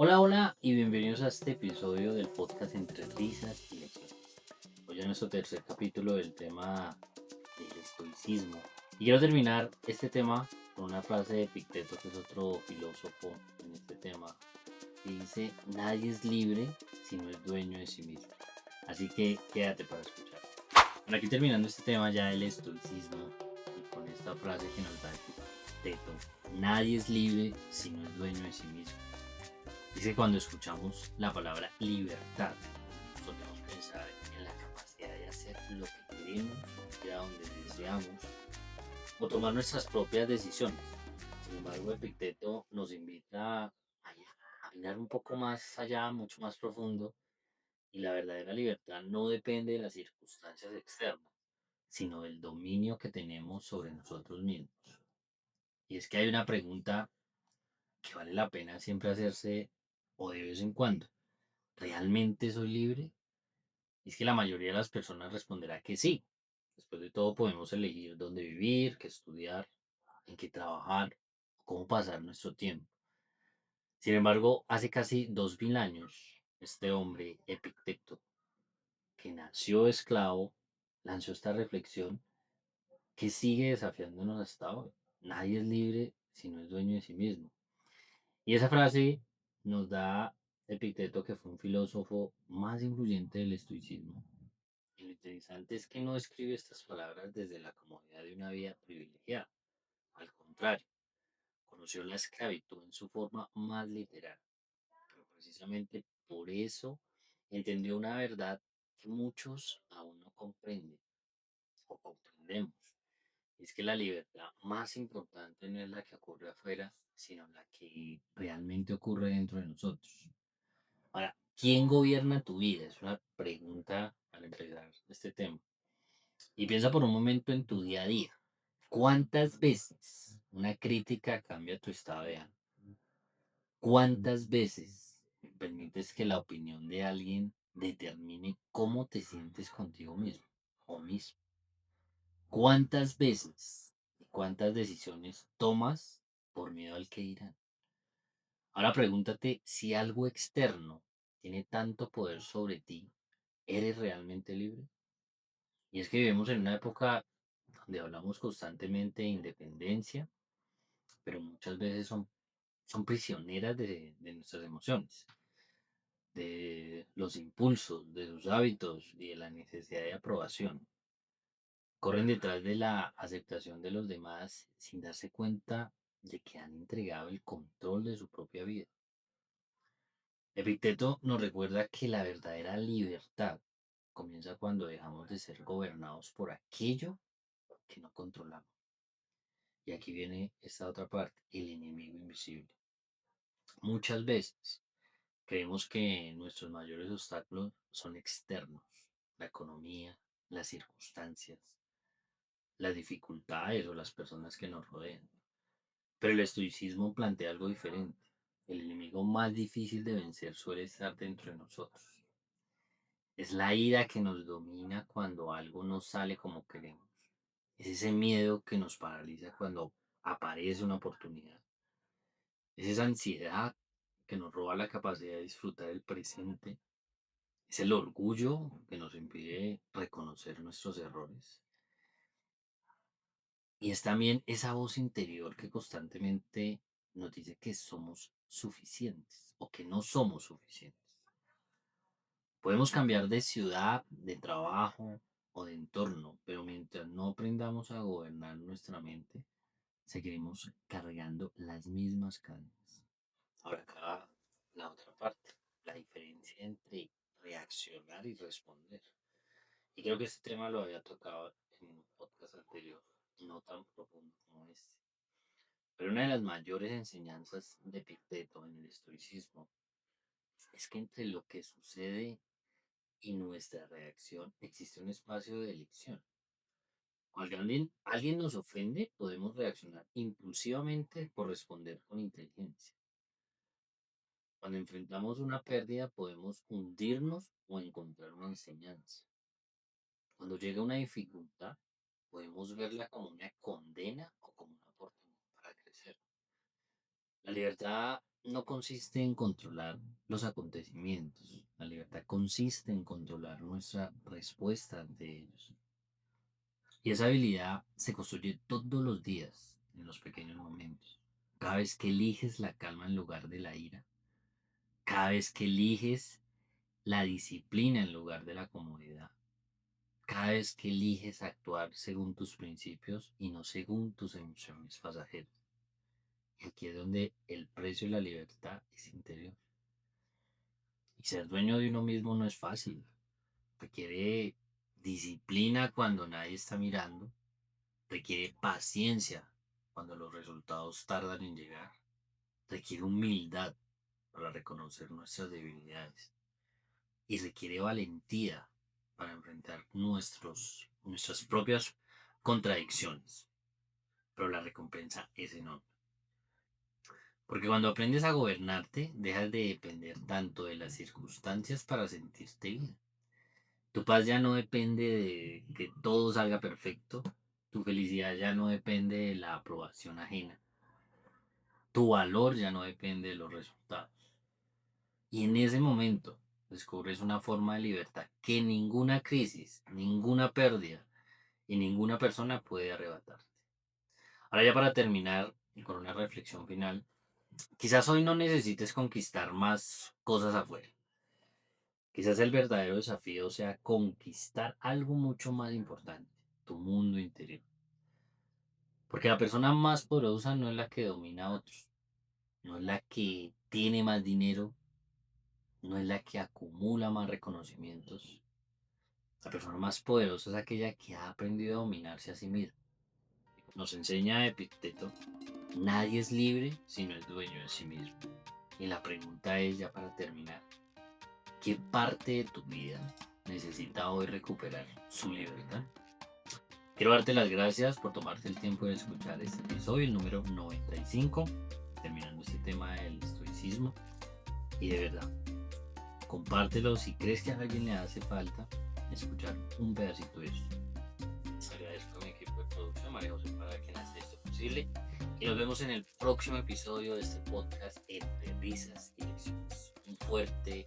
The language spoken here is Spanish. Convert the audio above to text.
Hola, hola y bienvenidos a este episodio del podcast Entre Risas y Lecciones. Hoy en nuestro tercer capítulo del tema del estoicismo. Y quiero terminar este tema con una frase de Epicteto, que es otro filósofo en este tema, que dice, nadie es libre si no es dueño de sí mismo. Así que quédate para escuchar. Bueno, aquí terminando este tema ya del estoicismo y con esta frase que nos da Epicteto, nadie es libre si no es dueño de sí mismo. Dice que cuando escuchamos la palabra libertad, solemos pensar en la capacidad de hacer lo que queremos, ir a donde deseamos o tomar nuestras propias decisiones. Sin embargo, Epicteto nos invita a mirar un poco más allá, mucho más profundo, y la verdadera libertad no depende de las circunstancias externas, sino del dominio que tenemos sobre nosotros mismos. Y es que hay una pregunta que vale la pena siempre hacerse o de vez en cuando. ¿Realmente soy libre? Y es que la mayoría de las personas responderá que sí. Después de todo podemos elegir dónde vivir, qué estudiar, en qué trabajar, cómo pasar nuestro tiempo. Sin embargo, hace casi 2000 años, este hombre, Epicteto, que nació esclavo, lanzó esta reflexión que sigue desafiándonos hasta hoy. Nadie es libre si no es dueño de sí mismo. Y esa frase nos da Epicteto, que fue un filósofo más influyente del estoicismo. Y lo interesante es que no escribe estas palabras desde la comodidad de una vida privilegiada. Al contrario, conoció la esclavitud en su forma más literal. Pero precisamente por eso entendió una verdad que muchos aún no comprenden o comprendemos. Y es que la libertad más importante no es la que ocurre afuera, sino la que realmente ocurre dentro de nosotros. Ahora, ¿quién gobierna tu vida? Es una pregunta al empezar este tema. Y piensa por un momento en tu día a día. ¿Cuántas veces una crítica cambia tu estado de ánimo? ¿Cuántas veces permites que la opinión de alguien determine cómo te sientes contigo mismo o mismo? ¿Cuántas veces y cuántas decisiones tomas por miedo al que dirán? Ahora pregúntate si algo externo tiene tanto poder sobre ti, ¿eres realmente libre? Y es que vivimos en una época donde hablamos constantemente de independencia, pero muchas veces son prisioneras de nuestras emociones, de los impulsos, de sus hábitos y de la necesidad de aprobación. Corren detrás de la aceptación de los demás sin darse cuenta de que han entregado el control de su propia vida. Epicteto nos recuerda que la verdadera libertad comienza cuando dejamos de ser gobernados por aquello que no controlamos. Y aquí viene esta otra parte, el enemigo invisible. Muchas veces creemos que nuestros mayores obstáculos son externos, la economía, las circunstancias, las dificultades o las personas que nos rodean. Pero el estoicismo plantea algo diferente. El enemigo más difícil de vencer suele estar dentro de nosotros. Es la ira que nos domina cuando algo no sale como queremos. Es ese miedo que nos paraliza cuando aparece una oportunidad. Es esa ansiedad que nos roba la capacidad de disfrutar el presente. Es el orgullo que nos impide reconocer nuestros errores. Y es también esa voz interior que constantemente nos dice que somos suficientes o que no somos suficientes. Podemos cambiar de ciudad, de trabajo o de entorno, pero mientras no aprendamos a gobernar nuestra mente, seguiremos cargando las mismas cadenas. Ahora acá la otra parte, la diferencia entre reaccionar y responder. Y creo que este tema lo había tocado en un podcast anterior, no tan profundo como este. Pero una de las mayores enseñanzas de Epicteto en el estoicismo es que entre lo que sucede y nuestra reacción existe un espacio de elección. Cuando alguien nos ofende, podemos reaccionar impulsivamente por responder con inteligencia. Cuando enfrentamos una pérdida, podemos hundirnos o encontrar una enseñanza. Cuando llega una dificultad, podemos verla como una condena o como una oportunidad para crecer. La libertad no consiste en controlar los acontecimientos. La libertad consiste en controlar nuestra respuesta ante ellos. Y esa habilidad se construye todos los días, en los pequeños momentos. Cada vez que eliges la calma en lugar de la ira. Cada vez que eliges la disciplina en lugar de la comodidad. Cada vez que eliges actuar según tus principios y no según tus emociones pasajeras. Y aquí es donde el precio de la libertad es interior. Y ser dueño de uno mismo no es fácil. Requiere disciplina cuando nadie está mirando. Requiere paciencia cuando los resultados tardan en llegar. Requiere humildad para reconocer nuestras debilidades. Y requiere valentía para enfrentar nuestras propias contradicciones. Pero la recompensa es enorme. Porque cuando aprendes a gobernarte, dejas de depender tanto de las circunstancias para sentirte bien. Tu paz ya no depende de que todo salga perfecto. Tu felicidad ya no depende de la aprobación ajena. Tu valor ya no depende de los resultados. Y en ese momento descubres una forma de libertad que ninguna crisis, ninguna pérdida y ninguna persona puede arrebatarte. Ahora ya para terminar y con una reflexión final, quizás hoy no necesites conquistar más cosas afuera. Quizás el verdadero desafío sea conquistar algo mucho más importante, tu mundo interior. Porque la persona más poderosa no es la que domina a otros, no es la que tiene más dinero, no es la que acumula más reconocimientos. La persona más poderosa es aquella que ha aprendido a dominarse a sí misma. Nos enseña Epicteto, nadie es libre si no es dueño de sí mismo. Y la pregunta es ya para terminar, ¿qué parte de tu vida necesita hoy recuperar su libertad? Quiero darte las gracias por tomarte el tiempo de escuchar este episodio, el número 95, terminando este tema del estoicismo. Y de verdad, compártelo si crees que a alguien le hace falta escuchar un pedacito de esto. Agradezco a mi equipo de producción, María José, para que hace esto posible. Y nos vemos en el próximo episodio de este podcast Entre Risas y Lecciones. Un fuerte